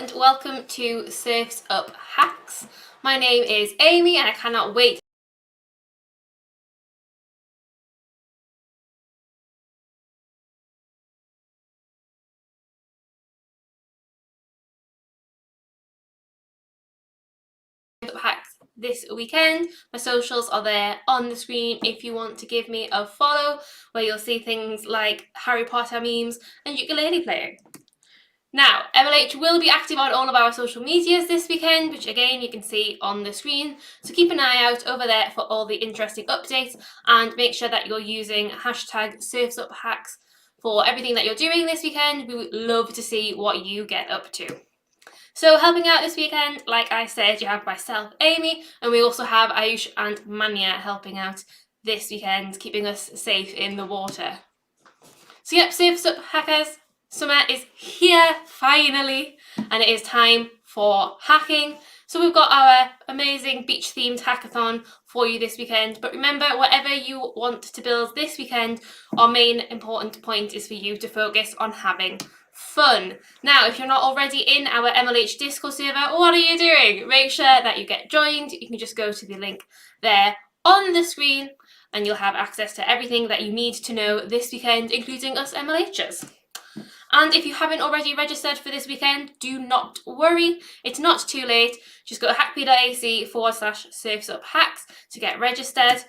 and welcome to Surfs Up Hacks. My name is Amy and I cannot wait Up Hacks this weekend. My socials are there on the screen if you want to give me a follow, where you'll see things like Harry Potter memes and ukulele playing. Now, MLH will be active on all of our social medias this weekend, which again you can see on the screen, so keep an eye out over there for all the interesting updates and make sure that you're using hashtag SurfsUpHacks for everything that you're doing this weekend. We would love to see what you get up to. So helping out this weekend, like I said, you have myself, Amy, and we also have Ayush and Manya helping out this weekend, keeping us safe in the water. So yep, Surfs Up Hackers, summer is here finally, and it is time for hacking. So we've got our amazing beach themed hackathon for you this weekend, but remember, whatever you want to build this weekend, our main important point is for you to focus on having fun. Now, if you're not already in our MLH Discord server, what are you doing? Make sure that you get joined. You can just go to the link there on the screen and you'll have access to everything that you need to know this weekend, including us MLHers. And if you haven't already registered for this weekend, do not worry, it's not too late. Just go to hackbee.ac/surfsuphacks to get registered.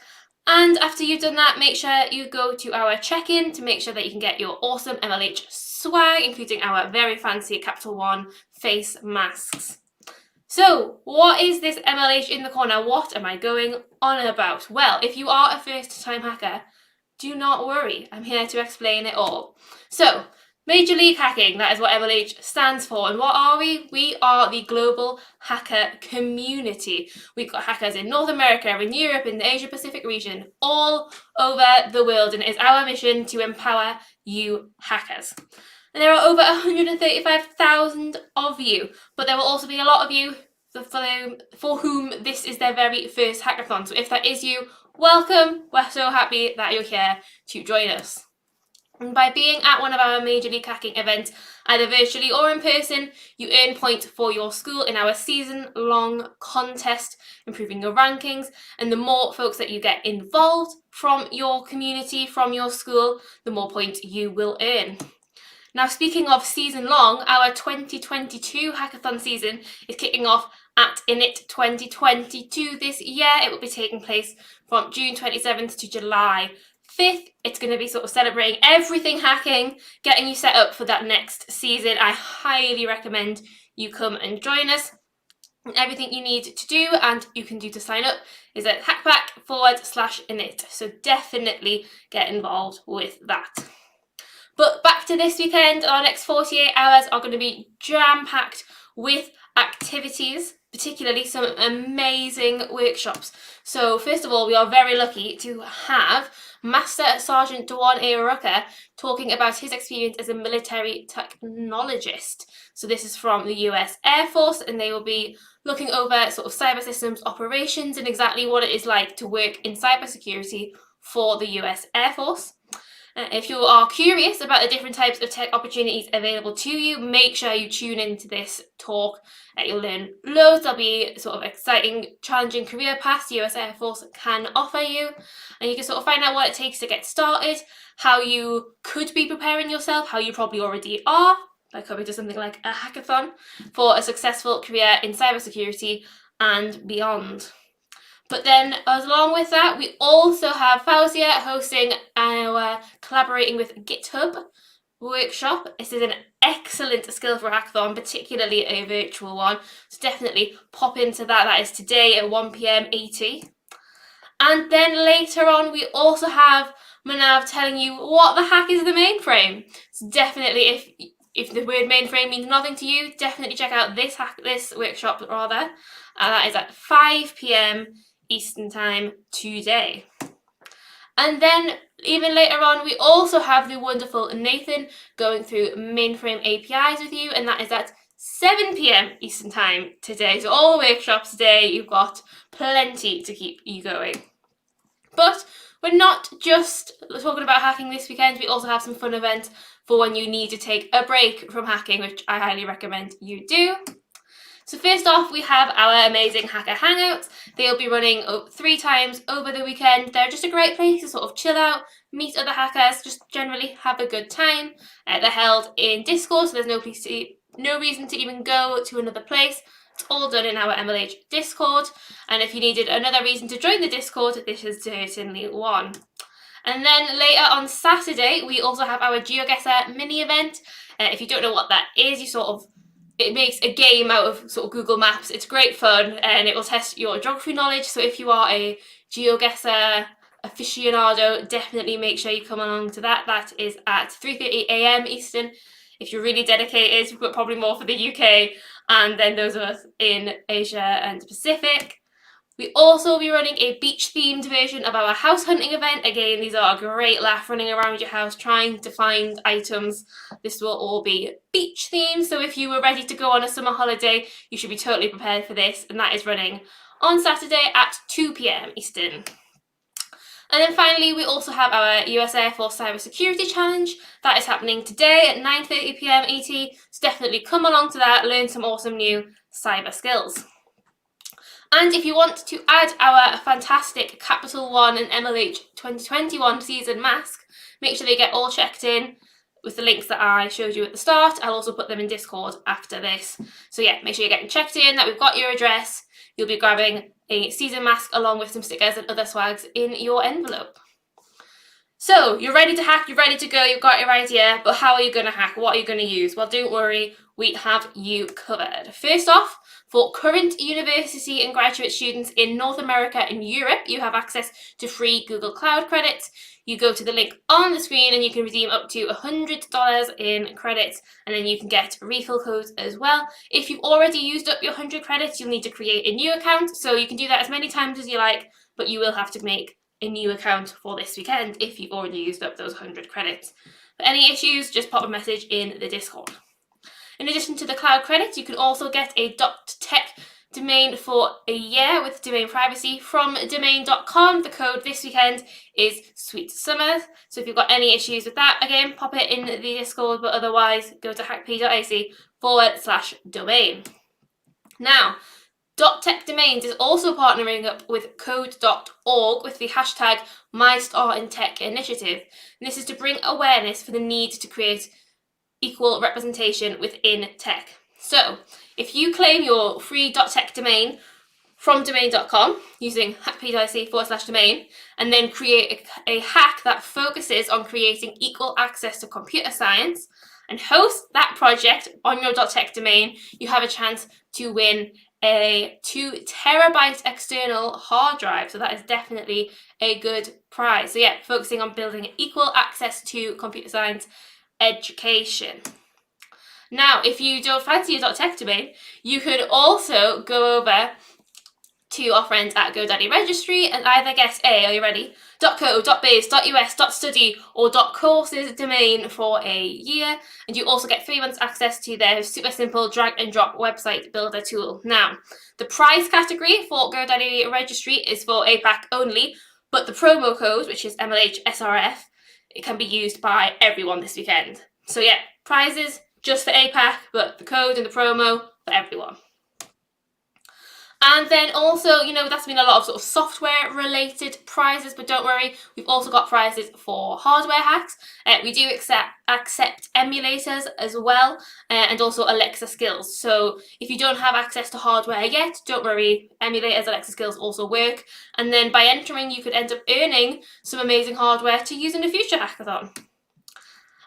And after you've done that, make sure you go to our check-in to make sure that you can get your awesome MLH swag, including our very fancy Capital One face masks. So, what is this MLH in the corner? What am I going on about? Well, if you are a first-time hacker, do not worry. I'm here to explain it all. So, Major League Hacking, that is what MLH stands for. And what are we? We are the global hacker community. We've got hackers in North America, in Europe, in the Asia Pacific region, all over the world. And it is our mission to empower you hackers. And there are over 135,000 of you, but there will also be a lot of you for whom this is their very first hackathon. So if that is you, welcome. We're so happy that you're here to join us. And by being at one of our Major League Hacking events, either virtually or in person, you earn points for your school in our season-long contest, improving your rankings. And the more folks that you get involved from your community, from your school, the more points you will earn. Now, speaking of season-long, our 2022 hackathon season is kicking off at Init 2022 this year. It will be taking place from June 27th to July 5th. It's going to be sort of celebrating everything hacking, getting you set up for that next season. I highly recommend you come and join us. And everything you need to do and you can do to sign up is at hackpack/init. So definitely get involved with that. But back to this weekend, our next 48 hours are going to be jam-packed with activities, particularly some amazing workshops. So first of all, we are very lucky to have Master Sergeant Dewan A. Rucker talking about his experience as a military technologist. So this is from the US Air Force, and they will be looking over sort of cyber systems operations and exactly what it is like to work in cybersecurity for the US Air Force. If you are curious about the different types of tech opportunities available to you, make sure you tune into this talk. You'll learn loads. There'll be sort of exciting, challenging career paths the US Air Force can offer you. And you can sort of find out what it takes to get started, how you could be preparing yourself, how you probably already are, by coming to something like a hackathon, for a successful career in cybersecurity and beyond. But then, along with that, we also have Fauzia hosting our Collaborating with GitHub workshop. This is an excellent skill for a hackathon, particularly a virtual one. So definitely pop into that. That is today at 1 PM ET. And then later on, we also have Manav telling you what the hack is the mainframe. So definitely, if the word mainframe means nothing to you, definitely check out this workshop rather. That is at 5 PM Eastern Time today. And then even later on, we also have the wonderful Nathan going through mainframe APIs with you, and that is at 7 PM Eastern Time today. So all the workshops today, you've got plenty to keep you going. But We're not just talking about hacking this weekend, we also have some fun events for when you need to take a break from hacking, which I highly recommend you do. So first off, we have our amazing hacker hangouts. They'll be running 3 times over the weekend. They're just a great place to sort of chill out, meet other hackers, just generally have a good time. They're held in Discord, so there's no reason to even go to another place. It's all done in our MLH Discord. And if you needed another reason to join the Discord, this is certainly one. And then later on Saturday, we also have our GeoGuessr mini event. If you don't know what that is, it makes a game out of sort of Google Maps. It's great fun and it will test your geography knowledge. So if you are a GeoGuessr aficionado, definitely make sure you come along to that. That is at 3:30 a.m. Eastern. If you're really dedicated, but probably more for the UK and then those of us in Asia and Pacific. We also will be running a beach-themed version of our house hunting event. Again, these are a great laugh running around your house trying to find items. This will all be beach-themed, so if you were ready to go on a summer holiday, you should be totally prepared for this, and that is running on Saturday at 2 p.m. Eastern. And then finally, we also have our US Air Force Cybersecurity Challenge. That is happening today at 9:30 p.m. ET, so definitely come along to that, learn some awesome new cyber skills. And if you want to add our fantastic Capital One and MLH 2021 season mask, make sure they get all checked in with the links that I showed you at the start. I'll also put them in Discord after this. So yeah, make sure you're getting checked in, that we've got your address. You'll be grabbing a season mask along with some stickers and other swags in your envelope. So you're ready to hack, you're ready to go, you've got your idea, but how are you going to hack? What are you going to use? Well, don't worry, we have you covered. First off, for current university and graduate students in North America and Europe, you have access to free Google Cloud credits. You go to the link on the screen and you can redeem up to $100 in credits, and then you can get refill codes as well. If you've already used up your 100 credits, you'll need to create a new account, so you can do that as many times as you like, but you will have to make a new account for this weekend if you've already used up those 100 credits. For any issues, just pop a message in the Discord. In addition to the cloud credits, you can also get a .tech domain for a year with domain privacy from domain.com. The code this weekend is Sweet Summer. So if you've got any issues with that, again, pop it in the Discord, but otherwise go to hackp.ac/domain. Now, .tech Domains is also partnering up with code.org with the hashtag MyStarInTech initiative. And this is to bring awareness for the need to create equal representation within tech. So if you claim your free .tech domain from domain.com using hackp.ac/domain and then create a hack that focuses on creating equal access to computer science and host that project on your .tech domain, you have a chance to win a 2 terabyte external hard drive. So that is definitely a good prize. So yeah, focusing on building equal access to computer science education. Now, if you don't fancy a .tech domain, you could also go over to our friends at GoDaddy Registry and either get are you ready? .co, .biz, .us, .study or .courses domain for a year, and you also get 3 months access to their super simple drag and drop website builder tool. Now, the prize category for GoDaddy Registry is for APAC only, but the promo code, which is MLHSRF, it can be used by everyone this weekend. So yeah, prizes just for APAC, but the code and the promo for everyone. And then also, that's been a lot of sort of software related prizes, but don't worry, we've also got prizes for hardware hacks. We do accept emulators as well, and also Alexa skills. So if you don't have access to hardware yet, don't worry, emulators, Alexa skills also work. And then by entering, you could end up earning some amazing hardware to use in a future hackathon.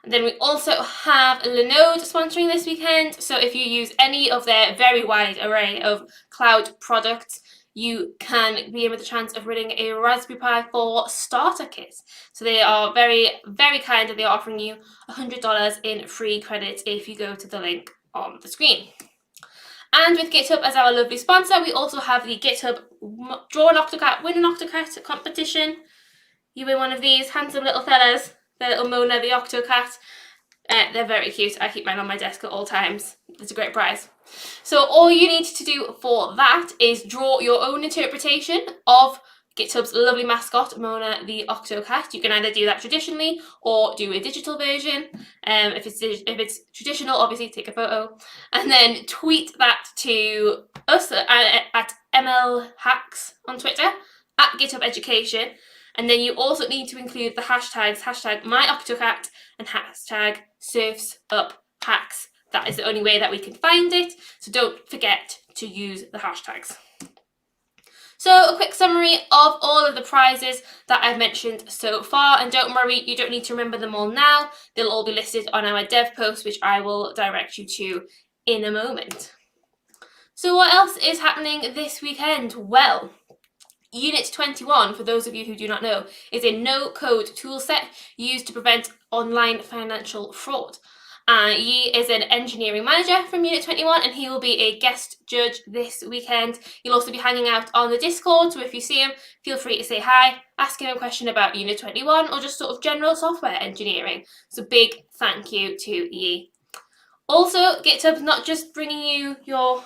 And then we also have Linode sponsoring this weekend. So if you use any of their very wide array of cloud products, you can be in with a chance of winning a Raspberry Pi 4 starter kit. So they are very, very kind, and they are offering you $100 in free credits if you go to the link on the screen. And with GitHub as our lovely sponsor, we also have the GitHub Draw an Octocat, Win an Octocat competition. You win one of these handsome little fellas. The little Mona, the Octocat. They're very cute. I keep mine on my desk at all times. It's a great prize. So all you need to do for that is draw your own interpretation of GitHub's lovely mascot, Mona the Octocat. You can either do that traditionally or do a digital version. If it's traditional, obviously take a photo and then tweet that to us at ML Hacks on Twitter, at GitHub Education. And then you also need to include the hashtags, hashtag myoctocat and hashtag surfsuphacks. That is the only way that we can find it, so don't forget to use the hashtags. So a quick summary of all of the prizes that I've mentioned so far, and don't worry, you don't need to remember them all now. They'll all be listed on our dev post, which I will direct you to in a moment. So what else is happening this weekend? Well, Unit 21, for those of you who do not know, is a no-code toolset used to prevent online financial fraud. Yi is an engineering manager from Unit 21 and he will be a guest judge this weekend. He'll also be hanging out on the Discord, so if you see him, feel free to say hi, ask him a question about Unit 21 or just sort of general software engineering. So big thank you to Yi. Also, GitHub's not just bringing you your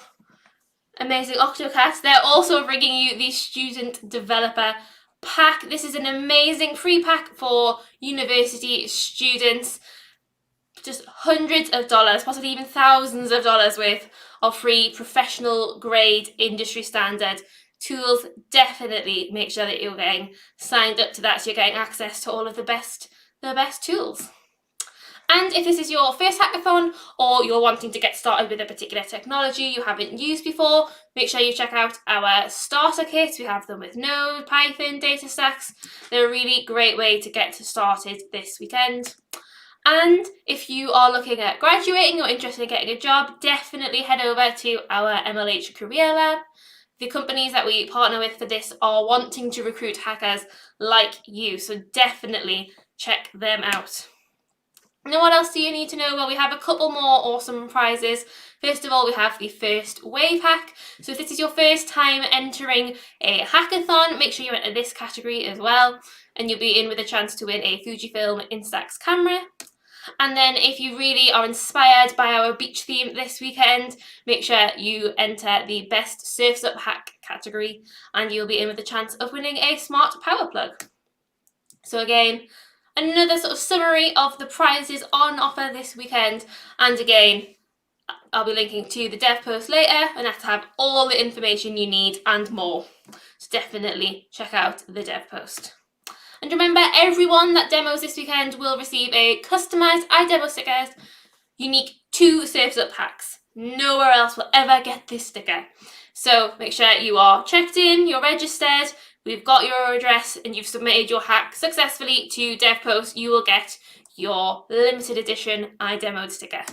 amazing Octocats, they're also bringing you the Student Developer Pack. This is an amazing free pack for university students. Just hundreds of dollars, possibly even thousands of dollars worth of free professional grade industry standard tools. Definitely make sure that you're getting signed up to that so you're getting access to all of the best tools. And if this is your first hackathon or you're wanting to get started with a particular technology you haven't used before, make sure you check out our starter kits. We have them with Node, Python, DataStax. They're a really great way to get started this weekend. And if you are looking at graduating or interested in getting a job, definitely head over to our MLH Career Lab. The companies that we partner with for this are wanting to recruit hackers like you, so definitely check them out. Now, what else do you need to know? Well, we have a couple more awesome prizes. First of all, we have the first wave hack. So if this is your first time entering a hackathon, make sure you enter this category as well, and you'll be in with a chance to win a Fujifilm Instax camera. And then if you really are inspired by our beach theme this weekend, make sure you enter the best Surfs Up hack category and you'll be in with a chance of winning a smart power plug. So again, another sort of summary of the prizes on offer this weekend. And again, I'll be linking to the dev post later and that's to have all the information you need and more. So definitely check out the dev post. And remember, everyone that demos this weekend will receive a customised iDemo sticker unique to Surfs Up hacks. Nowhere else will ever get this sticker. So make sure you are checked in, you're registered, we've got your address and you've submitted your hack successfully to DevPost, you will get your limited edition iDemo sticker.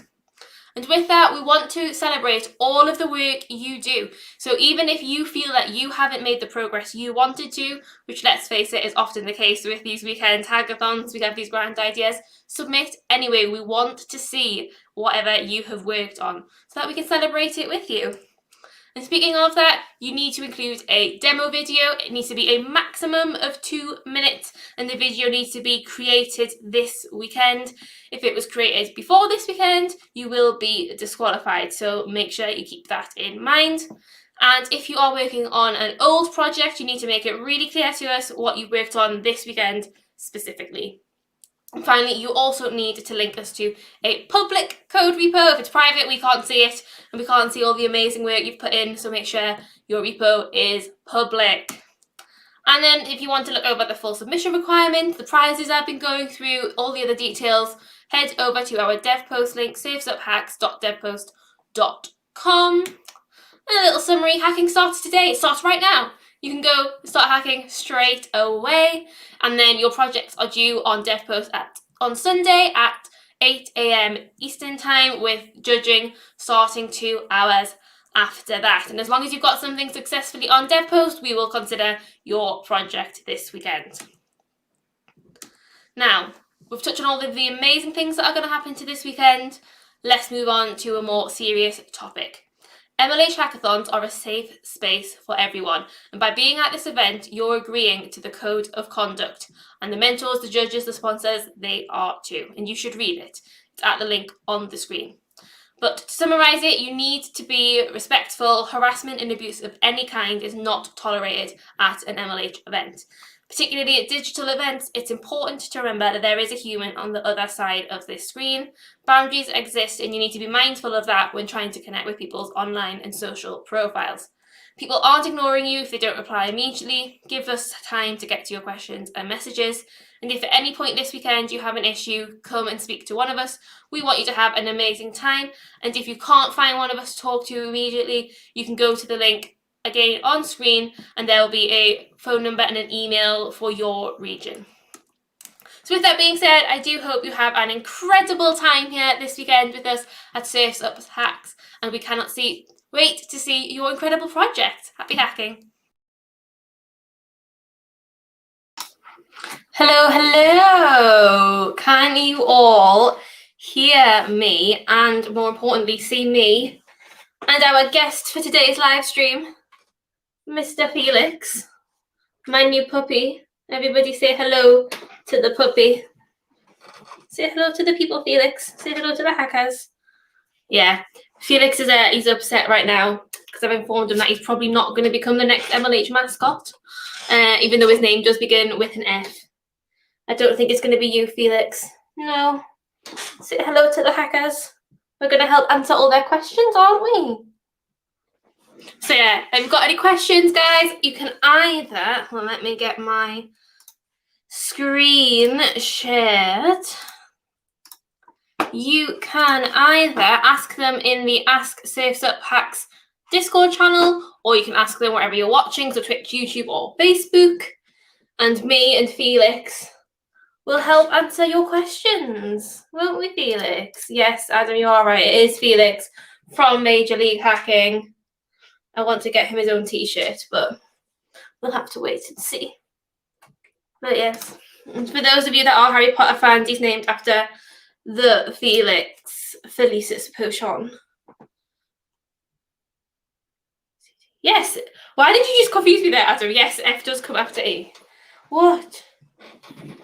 And with that, we want to celebrate all of the work you do. So even if you feel that you haven't made the progress you wanted to, which let's face it is often the case with these weekend hackathons, we have these grand ideas, submit anyway. We want to see whatever you have worked on so that we can celebrate it with you. And speaking of that, you need to include a demo video. It needs to be a maximum of 2 minutes and the video needs to be created this weekend. If it was created before this weekend, you will be disqualified. So make sure you keep that in mind. And if you are working on an old project, you need to make it really clear to us what you worked on this weekend specifically. And finally, you also need to link us to a public code repo. If it's private, we can't see it and we can't see all the amazing work you've put in. So make sure your repo is public. And then if you want to look over the full submission requirements, the prizes I've been going through, all the other details, head over to our dev post link, surfsuphacks.devpost.com. And a little summary, hacking starts today. It starts right now. You can go start hacking straight away. And then your projects are due on DevPost on Sunday at 8 AM Eastern Time with judging starting 2 hours after that. And as long as you've got something successfully on DevPost, we will consider your project this weekend. Now, we've touched on all of the amazing things that are going to happen to this weekend. Let's move on to a more serious topic. MLH hackathons are a safe space for everyone, and by being at this event, you're agreeing to the code of conduct, and the mentors, the judges, the sponsors, they are too, and you should read it. It's at the link on the screen. But to summarise it, you need to be respectful. Harassment and abuse of any kind is not tolerated at an MLH event. Particularly at digital events, it's important to remember that there is a human on the other side of this screen. Boundaries exist, and you need to be mindful of that when trying to connect with people's online and social profiles. People aren't ignoring you if they don't reply immediately. Give us time to get to your questions and messages. And if at any point this weekend you have an issue, come and speak to one of us. We want you to have an amazing time. And if you can't find one of us to talk to immediately, you can go to the link again on screen, and there will be a phone number and an email for your region. So with that being said, I do hope you have an incredible time here this weekend with us at Surf's Up Hacks, and we cannot wait to see your incredible project. Happy hacking! Hello! Can you all hear me and, more importantly, see me and our guest for today's live stream, Mr. Felix, my new puppy? Everybody say hello to the puppy. Say hello to the people, Felix. Say hello to the hackers. Yeah, Felix is he's upset right now because I've informed him that he's probably not going to become the next MLH mascot, even though his name does begin with an F. I don't think it's going to be you, Felix. No. Say hello to the hackers. We're going to help answer all their questions, aren't we? So yeah, if you've got any questions, guys, you can either, well, let me get my screen shared. You can either ask them in the Ask Surf's Up Hacks Discord channel, or you can ask them wherever you're watching, so Twitch, YouTube, or Facebook. And me and Felix will help answer your questions, won't we, Felix? Yes, Adam, you are right. It is Felix from Major League Hacking. I want to get him his own t-shirt, but we'll have to wait and see. But yes, and for those of you that are Harry Potter fans, he's named after the Felix Felicis Potion. Yes. Why did you just confuse me there, Adam? Yes, F does come after E. What?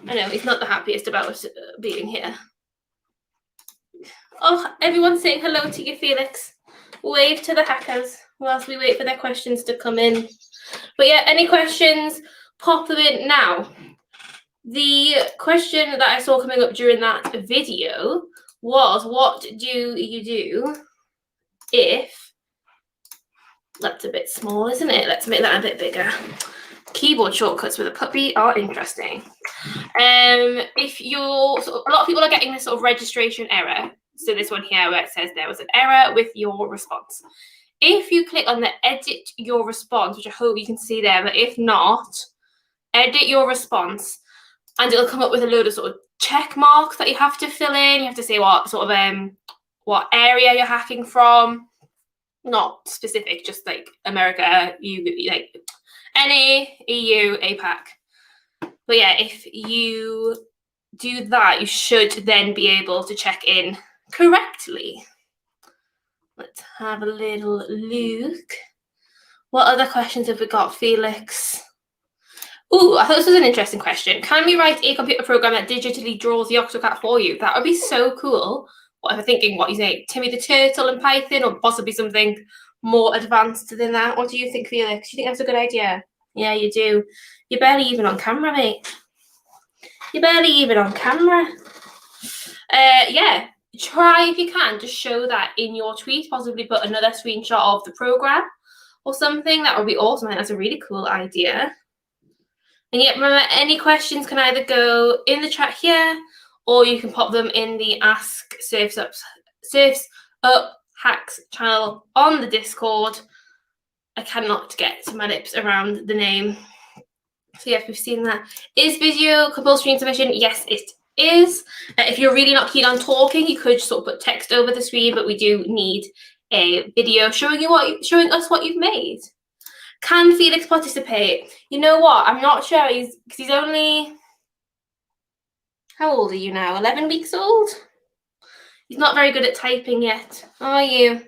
I know, he's not the happiest about being here. Oh, everyone's saying hello to you, Felix. Wave to the hackers whilst we wait for their questions to come in. But yeah, any questions, pop them in now. The question that I saw coming up during that video was, what do you do if... That's a bit small, isn't it? Let's make that a bit bigger. Keyboard shortcuts with a puppy are interesting. If you're... So a lot of people are getting this sort of registration error. So this one here where it says there was an error with your response. If you click on the edit your response, which I hope you can see there, but if not, edit your response, and it'll come up with a load of sort of check marks that you have to fill in. You have to say what sort of what area you're hacking from. Not specific, just like America, like NA, EU, APAC. But yeah, if you do that, you should then be able to check in correctly. Let's have a little look. What other questions have we got, Felix? Ooh, I thought this was an interesting question. Can we write a computer program that digitally draws the Octocat for you? That would be so cool. What if I'm thinking, what you say, Timmy the Turtle and Python, or possibly something more advanced than that? What do you think, Felix? Do you think that's a good idea? Yeah, you do. You're barely even on camera, mate. You're barely even on camera. Yeah, try if you can to show that in your tweet. Possibly put another screenshot of the program or something. That would be awesome. That's a really cool idea. And yet, remember, any questions can either go in the chat here, or you can pop them in the Ask Surf's Up Hacks channel on the Discord. I cannot get my lips around the name. So yes, we've seen that. Is video compulsory in submission? Yes, it is. If you're really not keen on talking, you could sort of put text over the screen, but we do need a video showing us what you've made. Can Felix participate? You know what? I'm not sure. He's only... How old are you now? 11 weeks old? He's not very good at typing yet, are you?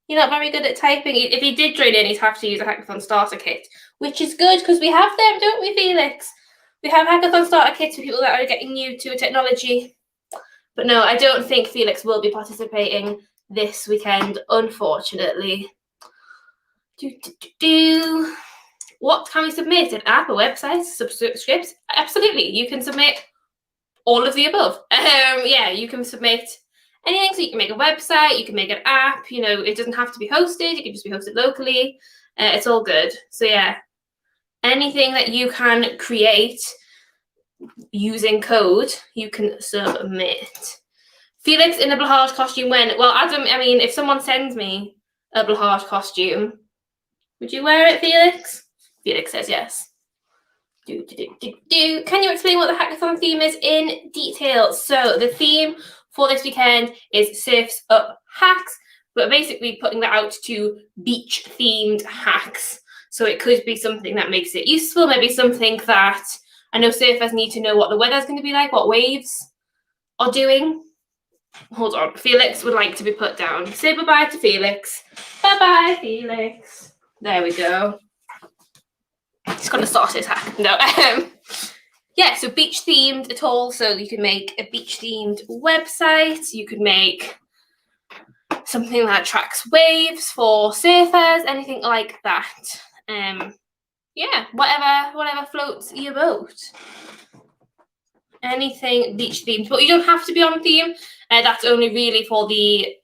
You're not very good at typing. If he did join in, he'd have to use a Hackathon starter kit, which is good because we have them, don't we, Felix? We have Hackathon starter kits for people that are getting new to a technology. But no, I don't think Felix will be participating this weekend, unfortunately. What can we submit? An app, a website, subscripts? Absolutely, you can submit all of the above. Yeah, you can submit anything. So you can make a website, you can make an app. You know, it doesn't have to be hosted. It can just be hosted locally. It's all good. So yeah, anything that you can create using code, you can submit. Felix in a Blahard costume when? Well, Adam, I mean, if someone sends me a Blahard costume, would you wear it, Felix? Felix says yes. Can you explain what the hackathon theme is in detail? So the theme for this weekend is Surfs Up Hacks. But basically putting that out to beach-themed hacks. So it could be something that makes it useful, maybe something that I know surfers need to know what the weather's going to be like, what waves are doing. Hold on, Felix would like to be put down. Say bye-bye to Felix. Bye-bye, Felix. There we go. He's going to start his hack. No. Yeah, so beach-themed at all. So you can make a beach-themed website. You could make something that tracks waves for surfers, anything like that. Yeah, whatever floats your boat. Anything beach themed, but you don't have to be on theme. That's only really for the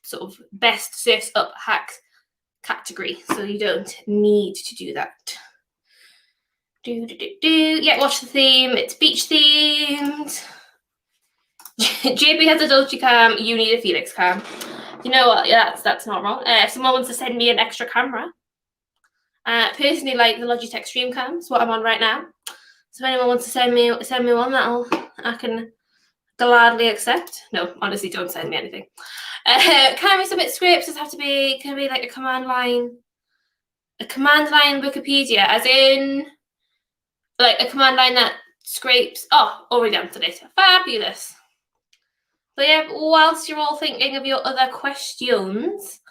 sort of best surfs up hacks category, so you don't need to do that. Yeah, watch the theme. It's beach themed. JP has a Dolce cam. You need a Felix cam. You know what? Yeah, that's not wrong. If someone wants to send me an extra camera, personally, like the Logitech Stream Cam, is what I'm on right now. So if anyone wants to send me one, I can gladly accept. No, honestly, don't send me anything. Can we submit scripts? Does it have to be? Can it be like a command line? A command line Wikipedia, as in like a command line that scrapes. Oh, already answered it. Fabulous. But yeah, whilst you're all thinking of your other questions,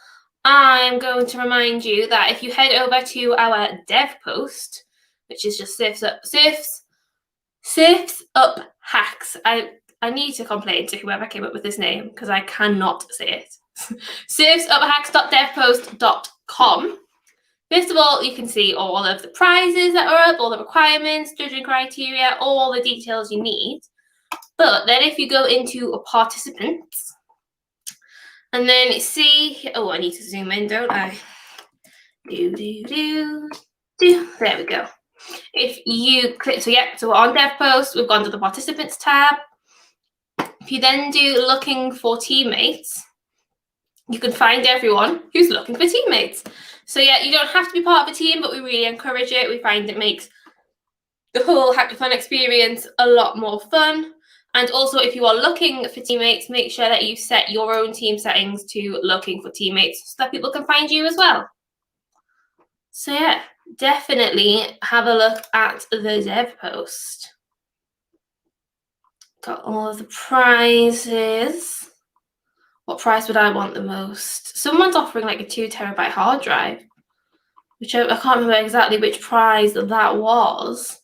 I'm going to remind you that if you head over to our dev post, which is just surfs up hacks. I need to complain to whoever came up with this name because I cannot say it. surfsuphacks.devpost.com. First of all, you can see all of the prizes that are up, all the requirements, judging criteria, all the details you need. But then if you go into participants, and then see, I need to zoom in, don't I? There we go. If you click, so we're on dev post, we've gone to the participants tab. If you then do looking for teammates, you can find everyone who's looking for teammates. So yeah, you don't have to be part of a team, but we really encourage it. We find it makes the whole hackathon experience a lot more fun. And also, if you are looking for teammates, make sure that you set your own team settings to looking for teammates so that people can find you as well. So yeah, definitely have a look at the dev post. Got all of the prizes. What prize would I want the most? Someone's offering like a 2 terabyte hard drive, which I can't remember exactly which prize that was,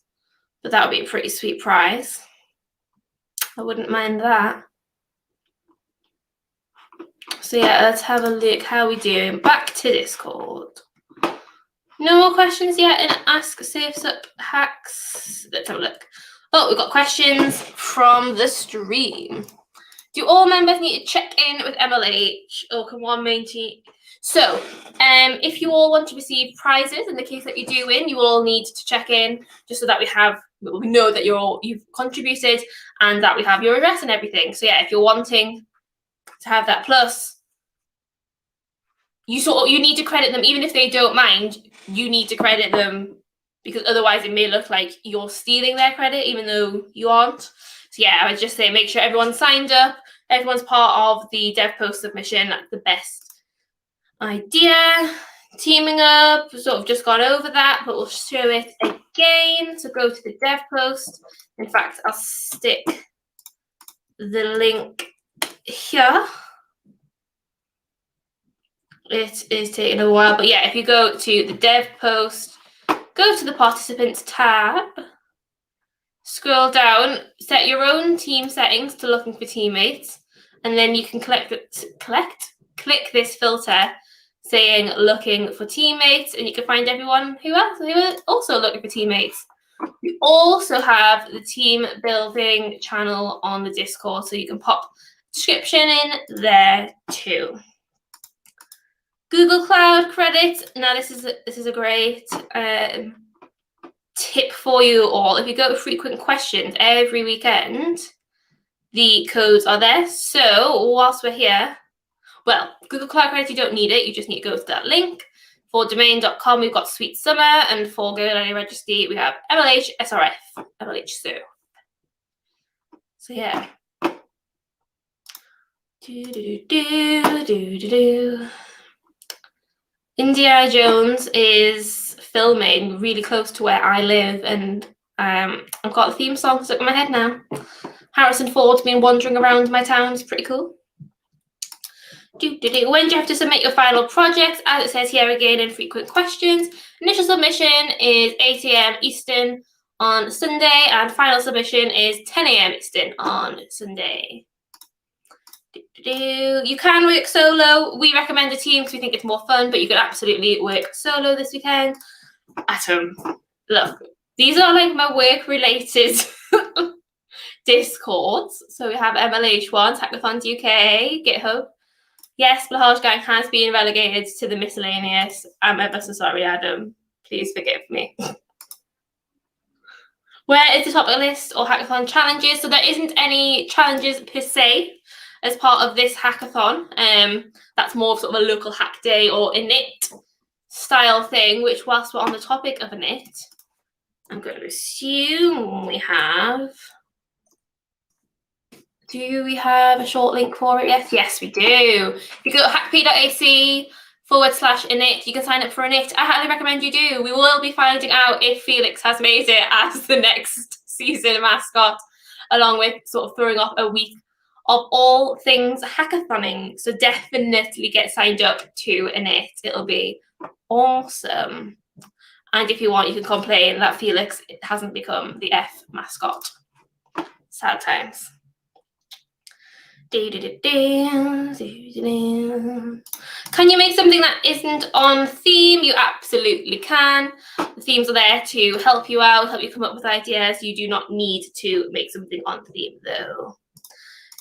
but that would be a pretty sweet prize. I wouldn't mind that. So yeah, let's have a look how we doing. Back to Discord. No more questions yet in Ask Surfs Up Hacks. Let's have a look. Oh, we've got questions from the stream. Do all members need to check in with MLH or can one main team? So, if you all want to receive prizes, in the case that you do win, you all need to check in just so that we know that you've contributed and that we have your address and everything. So yeah, if you're wanting to have that plus, you need to credit them, even if they don't mind. You need to credit them because otherwise it may look like you're stealing their credit, even though you aren't. So yeah, I would just say make sure everyone's signed up, everyone's part of the dev post submission. That's the best idea. Teaming up, we've sort of just gone over that, but we'll show it again. So go to the dev post. In fact, I'll stick the link here. It is taking a while, but yeah, if you go to the dev post, go to the participants tab, scroll down, set your own team settings to looking for teammates, and then you can collect click this filter saying looking for teammates, and you can find everyone who are also looking for teammates. We also have the team building channel on the Discord, so you can pop description in there too. Google Cloud credits. Now this is a great tip for you all. If you go to frequent questions every weekend, the codes are there. So whilst we're here, well, Google Cloud credits, you don't need it. You just need to go to that link. For domain.com, we've got Sweet Summer, and for GoDaddy Registry, we have MLH, SRF, MLH Surf. So yeah. Indiana Jones is filming really close to where I live, and I've got the theme song stuck in my head now. Harrison Ford's been wandering around my town. It's pretty cool. When do you have to submit your final project? As it says here again in frequent questions, initial submission is 8 AM Eastern on Sunday, and final submission is 10 AM Eastern on Sunday. You can work solo. We recommend a team because we think it's more fun, but you can absolutely work solo this weekend. Atom, look, these are like my work-related Discords. So we have MLH1, Hackathon UK, GitHub. Yes, Blahaj Gang has been relegated to the miscellaneous. I'm ever so sorry, Adam. Please forgive me. Where is the topic list or hackathon challenges? So there isn't any challenges per se as part of this hackathon. That's more of sort of a local hack day or init style thing, which whilst we're on the topic of init, I'm going to assume we have... Do we have a short link for it? Yes, we do. If you go to hackp.ac/init, you can sign up for init. I highly recommend you do. We will be finding out if Felix has made it as the next season mascot, along with sort of throwing off a week of all things hackathoning. So definitely get signed up to init. It'll be awesome. And if you want, you can complain that Felix hasn't become the F mascot. Sad times. Can you make something that isn't on theme? You absolutely can. The themes are there to help you out, help you come up with ideas. You do not need to make something on theme though.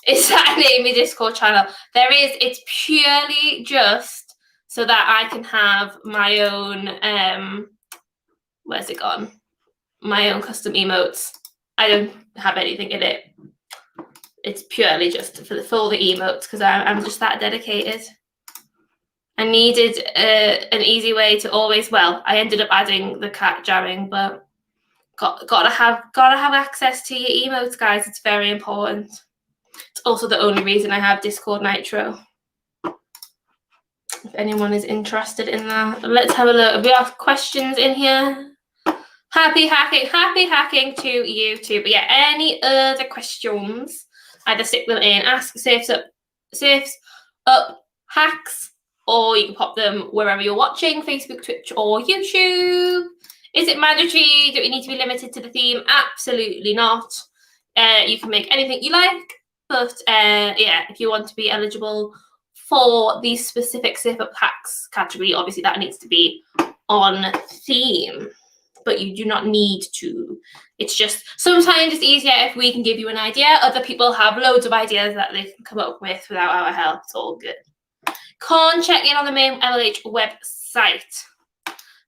Is that an Amy Discord channel? There is. It's purely just so that I can have my own, where's it gone? My own custom emotes. I don't have anything in it. It's purely just for all the emotes because I'm just that dedicated. I needed an easy way to always, well, I ended up adding the cat jamming, but gotta have access to your emotes, guys. It's very important. It's also the only reason I have Discord Nitro. If anyone is interested in that, let's have a look. We have questions in here. Happy hacking to you too. But yeah, any other questions? Either stick them in Ask Surfs Up Hacks, or you can pop them wherever you're watching, Facebook, Twitch, or YouTube. Is it mandatory? Do we need to be limited to the theme? Absolutely not. You can make anything you like, but yeah, if you want to be eligible for the specific Surf Up Hacks category, obviously that needs to be on theme. But you do not need to. It's just sometimes it's easier if we can give you an idea. Other people have loads of ideas that they can come up with without our help. It's all good. Can't check in on the main MLH website.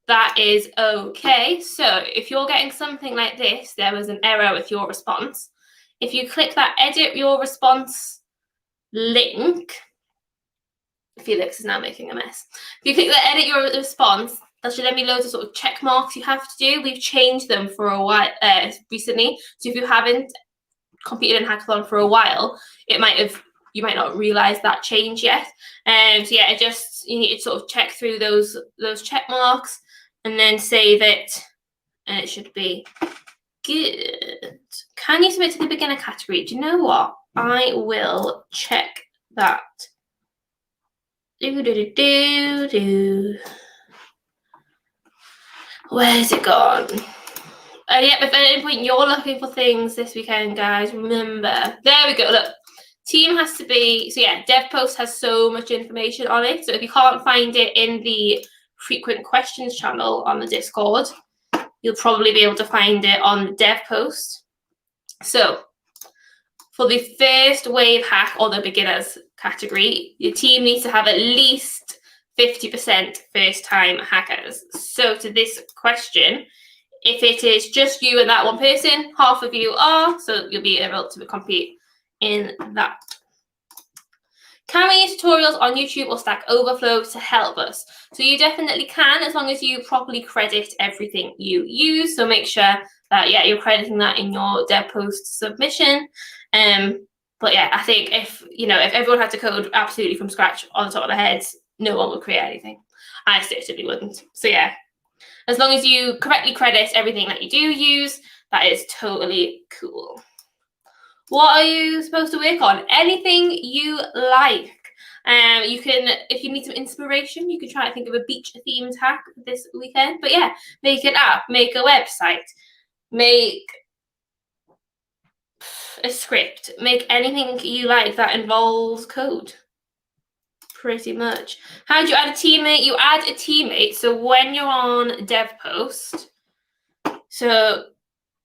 That is okay. So if you're getting something like this, there was an error with your response. If you click that edit your response link, Felix is now making a mess. If you click the edit your response, that should then be loads of sort of check marks you have to do. We've changed them for a while recently. So if you haven't competed in Hackathon for a while, you might not realise that change yet. So yeah, you need to sort of check through those check marks and then save it, and it should be good. Can you submit to the beginner category? Do you know what? I will check that. Where's it gone? Yep, if at any point you're looking for things this weekend, guys, remember. There we go, look. Team has to be, so yeah, dev post has so much information on it. So if you can't find it in the frequent questions channel on the Discord, you'll probably be able to find it on the dev post. So for the first wave hack or the beginners category, your team needs to have at least 50% first time hackers. So to this question, if it is just you and that one person, half of you are, so you'll be able to compete in that. Can we use tutorials on YouTube or Stack Overflow to help us? So you definitely can, as long as you properly credit everything you use. So make sure that, yeah, you're crediting that in your dev post submission. But yeah, I think if everyone had to code absolutely from scratch on the top of their heads, no one would create anything. I certainly wouldn't. So yeah, as long as you correctly credit everything that you do use, that is totally cool. What are you supposed to work on? Anything you like. You can, if you need some inspiration, you can try to think of a beach themed hack this weekend. But yeah, make an app, make a website, make a script, make anything you like that involves code. Pretty much. How do you add a teammate? You add a teammate. So when you're on dev post, so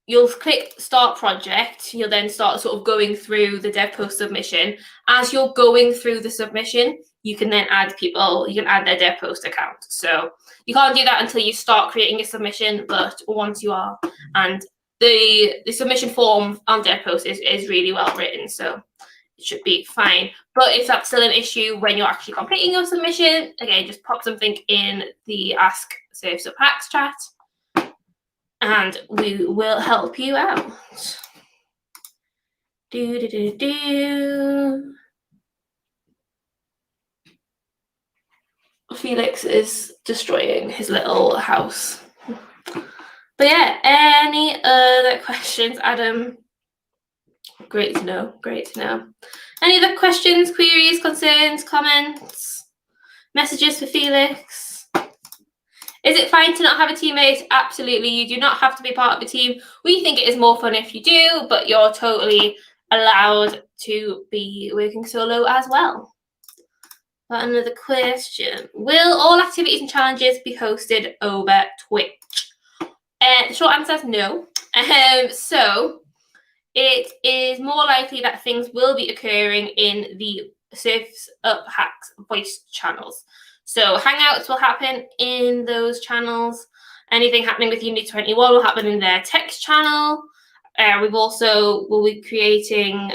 you'll click start project. You'll then start sort of going through the dev post submission. As you're going through the submission, you can then add people. You can add their dev post account. So you can't do that until you start creating a submission, but once you are, and the submission form on dev post is really well written, so it should be fine. But if that's still an issue when you're actually completing your submission, again, just pop something in the Ask Surfs Up Hacks chat, and we will help you out. Felix is destroying his little house. But yeah, any other questions, Adam? Great to know, great to know. Any other questions, queries, concerns, comments, messages for Felix? Is it fine to not have a teammate? Absolutely, you do not have to be part of a team. We think it is more fun if you do, but you're totally allowed to be working solo as well. Got another question. Will all activities and challenges be hosted over Twitch? The short answer is no. So it is more likely that things will be occurring in the Surfs Up Hacks voice channels. So Hangouts will happen in those channels. Anything happening with Unity 21 will happen in their text channel. We'll be creating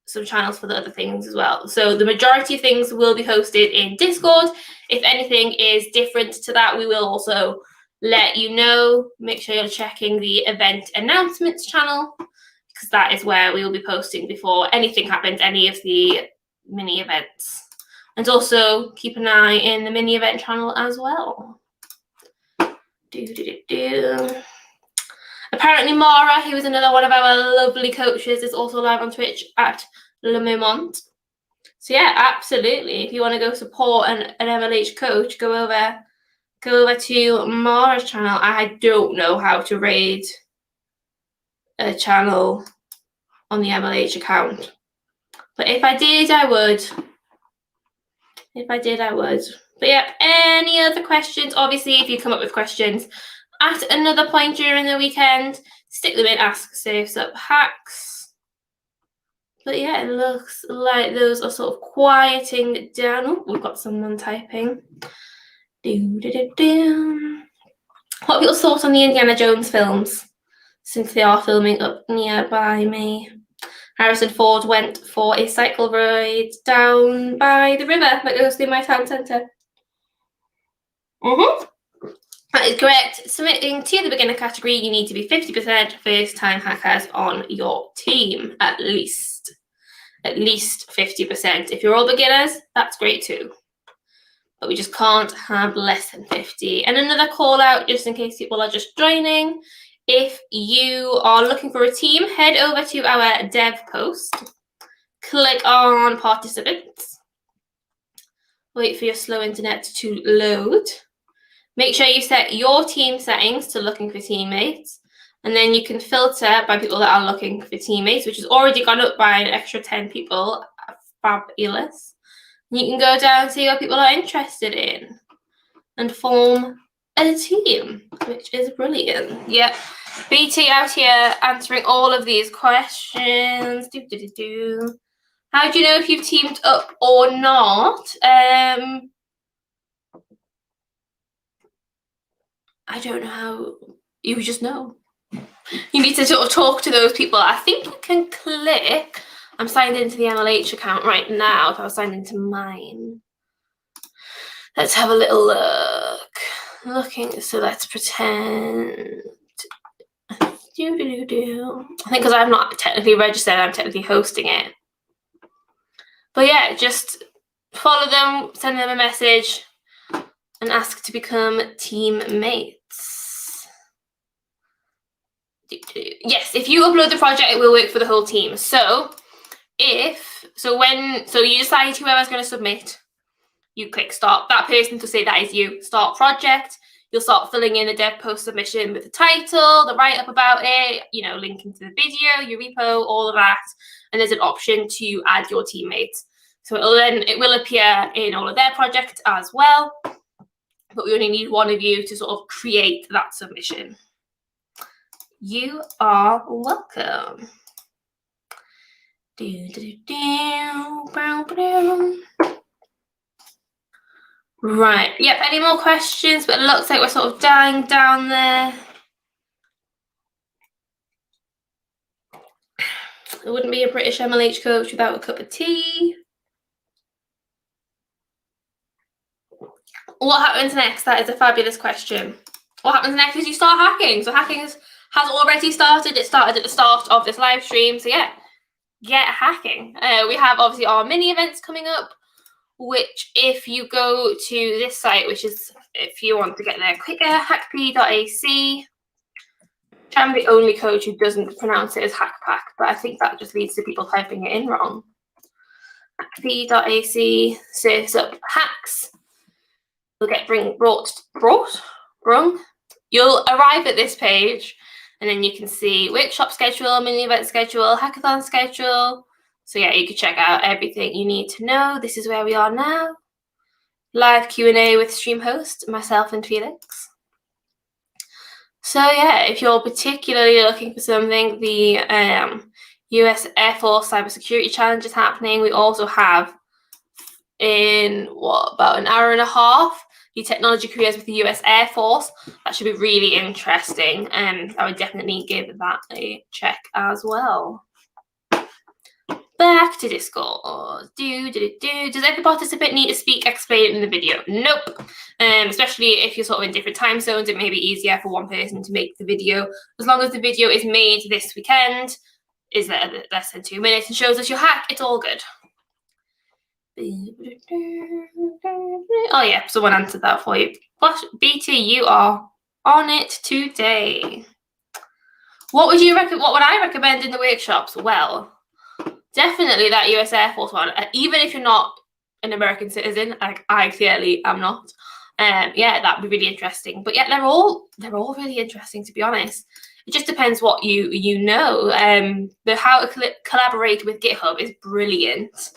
some channels for the other things as well. So the majority of things will be hosted in Discord. If anything is different to that, we will also let you know. Make sure you're checking the event announcements channel, because that is where we will be posting before anything happens, any of the mini events. And also keep an eye in the mini event channel as well. Apparently Mara, who is another one of our lovely coaches, is also live on Twitch at Le Moment. So yeah, absolutely. If you want to go support an MLH coach, go over to Mara's channel. I don't know how to raid a channel on the MLH account, but if I did, I would. But yeah, any other questions? Obviously, if you come up with questions at another point during the weekend, stick them in Ask Surfs Up Hacks. But yeah, it looks like those are sort of quieting down. Oh, we've got someone typing. What are your thoughts on the Indiana Jones films, since they are filming up nearby me? Harrison Ford went for a cycle ride down by the river that goes through my town centre. That is correct. Submitting to the beginner category, you need to be 50% first-time hackers on your team, at least 50%. If you're all beginners, that's great too. But we just can't have less than 50. And another call out, just in case people are just joining. If you are looking for a team, head over to our dev post, click on participants, wait for your slow internet to load. Make sure you set your team settings to looking for teammates, and then you can filter by people that are looking for teammates, which has already gone up by an extra 10 people fabulous. You can go down and see what people are interested in and form a team, which is brilliant. Yep. BT out here answering all of these questions. How do you know if you've teamed up or not? I don't know how. You just know. You need to sort of talk to those people. I think you can click. I'm signed into the MLH account right now. If I was signed into mine. Let's have a little look. So let's pretend. I think because I'm not technically registered, I'm technically hosting it. But yeah, just follow them, send them a message, and ask to become teammates. Yes, if you upload the project, it will work for the whole team. So you decide whoever's going to submit, you click start. That person to say that is you. Start project. You'll start filling in the dev post submission with the title, the write-up about it, linking to the video, your repo, all of that. And there's an option to add your teammates. So it will appear in all of their projects as well. But we only need one of you to sort of create that submission. You are welcome. Right, yep, any more questions? But it looks like we're sort of dying down there. It wouldn't be a British MLH coach without a cup of tea. What happens next? That is a fabulous question. What happens next is you start hacking. So hacking has already started. It started at the start of this live stream. So yeah, get hacking. We have obviously our mini events coming up, which if you go to this site, which is if you want to get there quicker, hackp.ac. I'm the only coach who doesn't pronounce it as hackpack, but I think that just leads to people typing it in wrong. hackp.ac, search up hacks. You'll get brung. You'll arrive at this page, and then you can see workshop schedule, mini event schedule, hackathon schedule. So yeah, you can check out everything you need to know. This is where we are now. Live Q&A with stream host, myself and Felix. So yeah, if you're particularly looking for something, the US Air Force Cybersecurity Challenge is happening. We also have in about an hour and a half, the technology careers with the US Air Force. That should be really interesting. I would definitely give that a check as well. Back to Discord. Does every participant need to speak, explain in the video? Nope. Especially if you're sort of in different time zones, it may be easier for one person to make the video. As long as the video is made this weekend, is less than 2 minutes, and shows us your hack, it's all good. Oh yeah, someone answered that for you. But BT, you are on it today. What would I recommend in the workshops? Well, definitely that US Air Force one. Even if you're not an American citizen, like I clearly am not. Yeah, that'd be really interesting. But yeah, they're all really interesting, to be honest. It just depends what you know. The how to collaborate with GitHub is brilliant.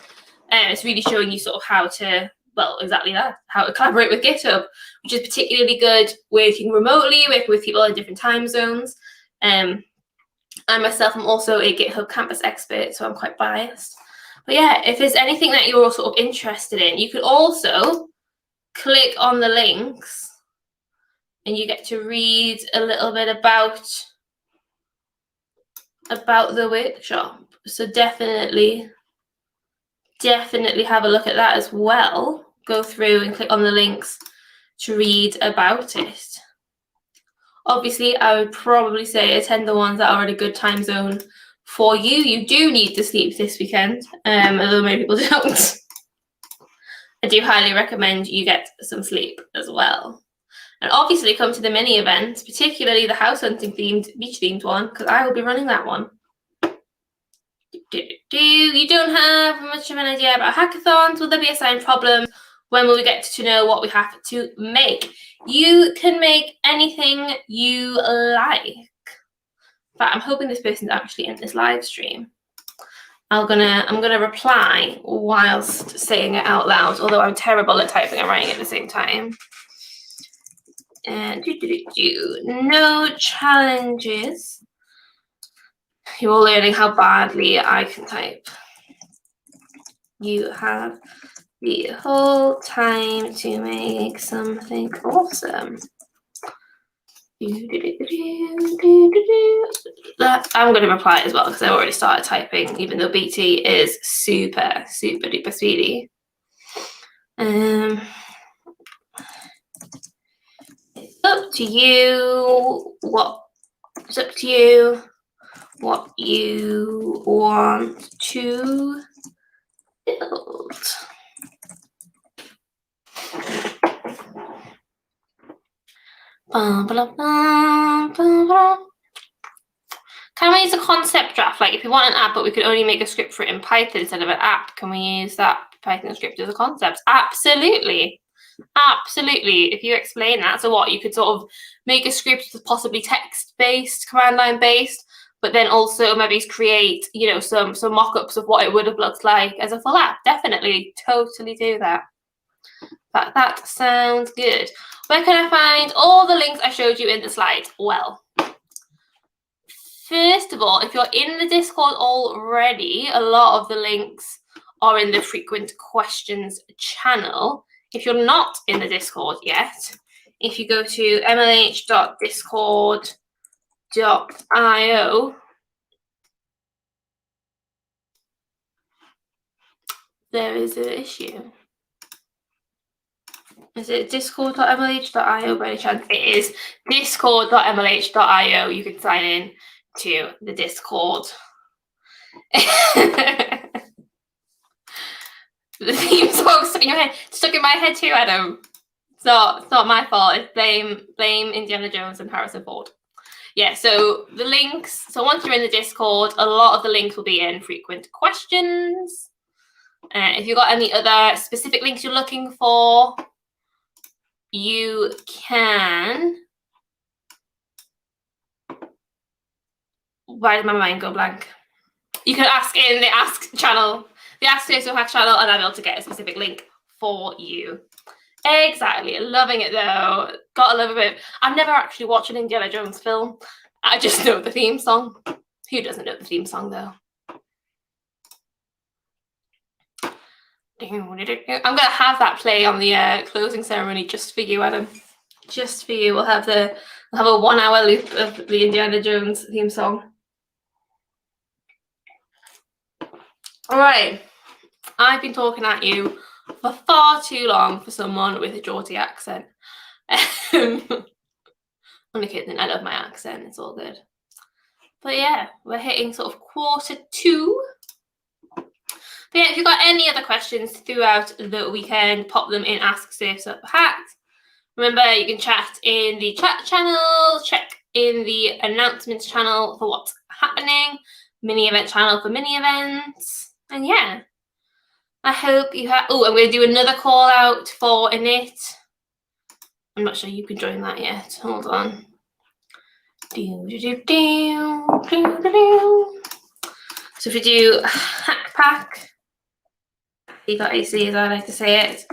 It's really showing you sort of how to, well, exactly that, how to collaborate with GitHub, which is particularly good working remotely, working with people in different time zones. I myself am also a GitHub campus expert, so I'm quite biased. But yeah, if there's anything that you're sort of interested in, you can also click on the links and you get to read a little bit about the workshop. So definitely have a look at that as well. Go through and click on the links to read about it. Obviously, I would probably say attend the ones that are in a good time zone for you. You do need to sleep this weekend, although many people don't. I do highly recommend you get some sleep as well. And obviously come to the mini events, particularly the house hunting themed, beach themed one, because I will be running that one. You don't have much of an idea about hackathons? Will there be assigned problems? When will we get to know what we have to make? You can make anything you like. But I'm hoping this person's actually in this live stream. I'm gonna reply whilst saying it out loud, although I'm terrible at typing and writing at the same time. And no challenges. You're learning how badly I can type. You have the whole time to make something awesome. That I'm going to reply as well because I already started typing, even though BT is super, super duper speedy. It's up to you what you want to build. Can we use a concept draft? Like if we want an app, but we could only make a script for it in Python instead of an app, can we use that Python script as a concept? Absolutely. Absolutely. If you explain that, so what, you could sort of make a script that's possibly text-based, command line based, but then also maybe create, you know, some mock-ups of what it would have looked like as a full app. Definitely, totally do that. That sounds good. Where can I find all the links I showed you in the slide? Well, first of all, if you're in the Discord already, a lot of the links are in the frequent questions channel. If you're not in the Discord yet, if you go to mlh.discord.io, there is an issue. Is it discord.mlh.io by any chance? It is discord.mlh.io. You can sign in to the Discord. The theme song stuck in your head. Stuck in my head too, Adam. It's not my fault. It's blame Indiana Jones and Harrison Ford. Yeah, so the links. So once you're in the Discord, a lot of the links will be in frequent questions. If you've got any other specific links you're looking for, you can. Why did my mind go blank? You can ask in the Ask channel, the Ask So Hack channel, and I'll be able to get a specific link for you. Exactly. Loving it though. Gotta love a bit. I've never actually watched an Indiana Jones film. I just know the theme song. Who doesn't know the theme song though? I'm gonna have that play on the closing ceremony just for you, Adam. Just for you. We'll have a 1 hour loop of the Indiana Jones theme song. All right. I've been talking at you for far too long for someone with a Geordie accent. Only kidding, I love my accent, it's all good. But yeah, we're hitting sort of Q2. But yeah, if you've got any other questions throughout the weekend, pop them in Ask Surfs Up Hacks. Remember, you can chat in the chat channel, check in the announcements channel for what's happening, mini event channel for mini events, and yeah. I hope you have. Oh, I'm going to do another call out for Init. I'm not sure you can join that yet. Hold on. So if you do hack pack, C.ac as I like to say it,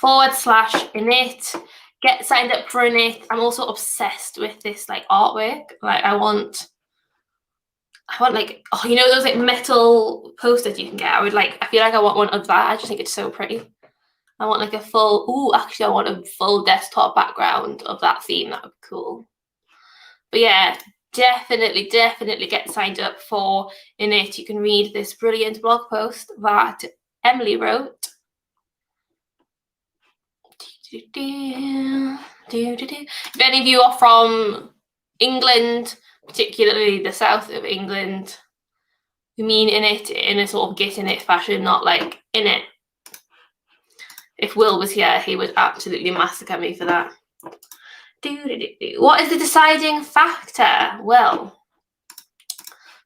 /init, get signed up for Init. I'm also obsessed with this like artwork. Like I want like, oh, you know those like metal posters you can get? I feel like I want one of that. I just think it's so pretty. I want like a full, actually I want a full desktop background of that theme. That would be cool. But yeah, definitely get signed up for Init. You can read this brilliant blog post that Emily wrote. If any of you are from England, particularly the south of England, who mean Init in a sort of get in it fashion, not like Init. If Will was here, he would absolutely massacre me for that. What is the deciding factor? Well,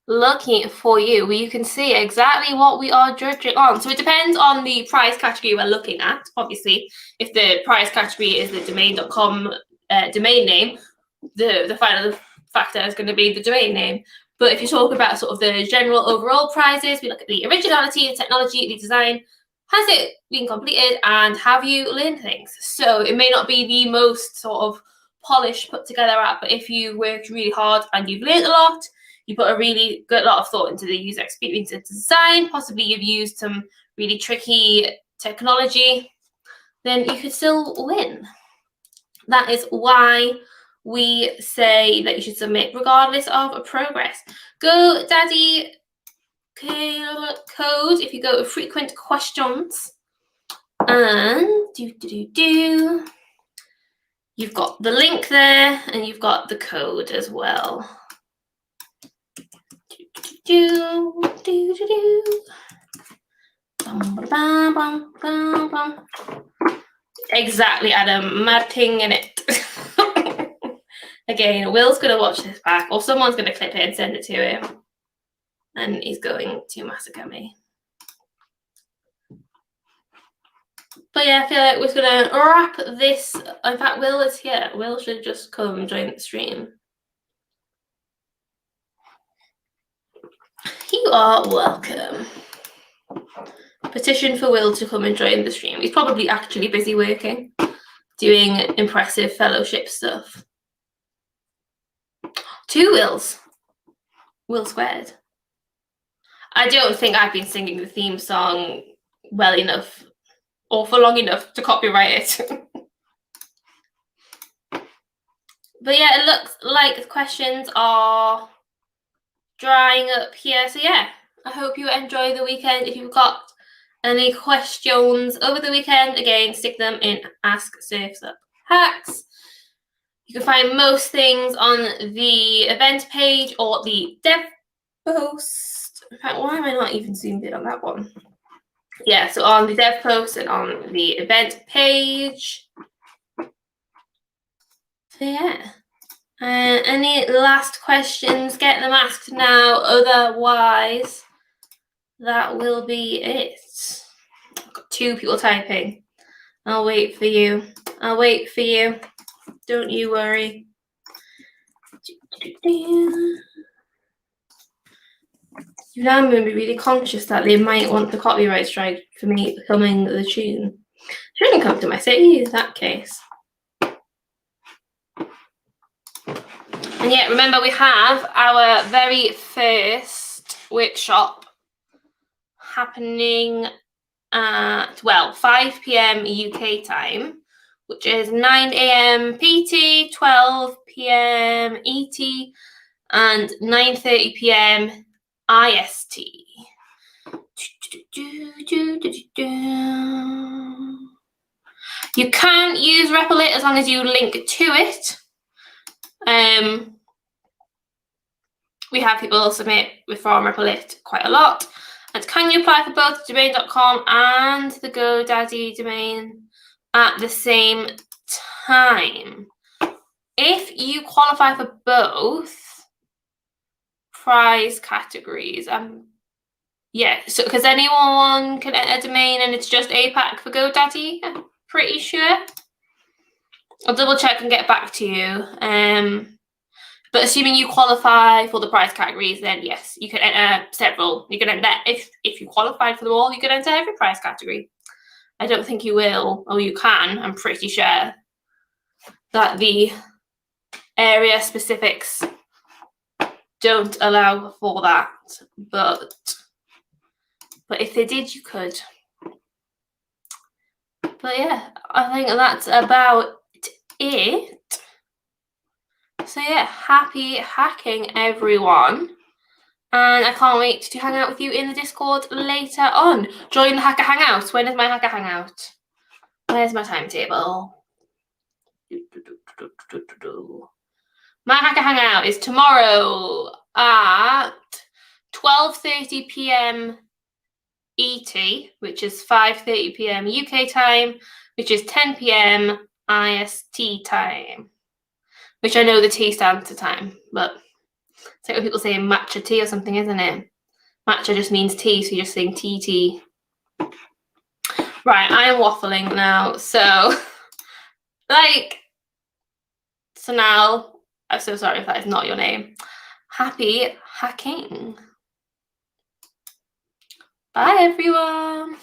looking for you, you can see exactly what we are judging on. So it depends on the prize category we're looking at. Obviously, if the prize category is the domain.com domain name, the final factor is going to be the domain name. But if you talk about sort of the general overall prizes, we look at the originality, the technology, the design. Has it been completed, and have you learned things? So it may not be the most sort of polished, put together app, but if you worked really hard and you've learned a lot, you put a really good lot of thought into the user experience and design, possibly you've used some really tricky technology, then you could still win. That is why we say that you should submit regardless of progress. GoDaddy code, if you go to frequent questions, and you've got the link there, and you've got the code as well. Exactly, Adam. Mad thing in it. Again, Will's going to watch this back, or someone's going to clip it and send it to him. And he's going to massacre me. But yeah, I feel like we're going to wrap this. In fact, Will is here. Will should just come join the stream. You are welcome. Petition for Will to come and join the stream. He's probably actually busy working, doing impressive fellowship stuff. 2 Wills. Will squared. I don't think I've been singing the theme song well enough or for long enough to copyright it. But yeah, it looks like the questions are drying up here. So yeah, I hope you enjoy the weekend. If you've got any questions over the weekend, again, stick them in Ask Surfs Up Hacks. You can find most things on the event page or the dev post. In fact, why am I not even zoomed in on that one? Yeah, so on the dev post and on the event page. So yeah. Any last questions? Get them asked now. Otherwise, that will be it. I've got 2 people typing. I'll wait for you. I'll wait for you. Don't you worry. I'm going to be really conscious that they might want the copyright strike for me becoming the tune. Shouldn't come to my city in that case. And yet, remember, we have our very first workshop happening at, well, 5 p.m. UK time, which is 9 a.m. PT, 12 p.m. ET, and 9:30 p.m. IST. You can use Replit as long as you link to it. We have people submit from Replit quite a lot. And can you apply for both domain.com and the GoDaddy domain at the same time? If you qualify for both prize categories, yeah, so because anyone can enter a domain and it's just APAC for GoDaddy, I'm pretty sure. I'll double check and get back to you. But assuming you qualify for the prize categories, then yes, you can enter several. You can enter, if you qualified for them all, you can enter every prize category. I don't think you will, or you can. I'm pretty sure that the area specifics don't allow for that. But if they did, you could. But yeah, I think that's about it. So yeah, happy hacking, everyone. And I can't wait to hang out with you in the Discord later on. Join the Hacker Hangout. When is my Hacker Hangout? Where's my timetable? My Hacker Hangout is tomorrow at 12:30 p.m. ET, which is 5:30 p.m. UK time, which is 10 p.m. IST time. Which I know the T stands for time, but it's like when people say matcha tea or something, isn't it? Matcha just means tea, so you're just saying TT. Right, I am waffling now. So, Sonal, I'm so sorry if that is not your name. Happy hacking. Bye, everyone.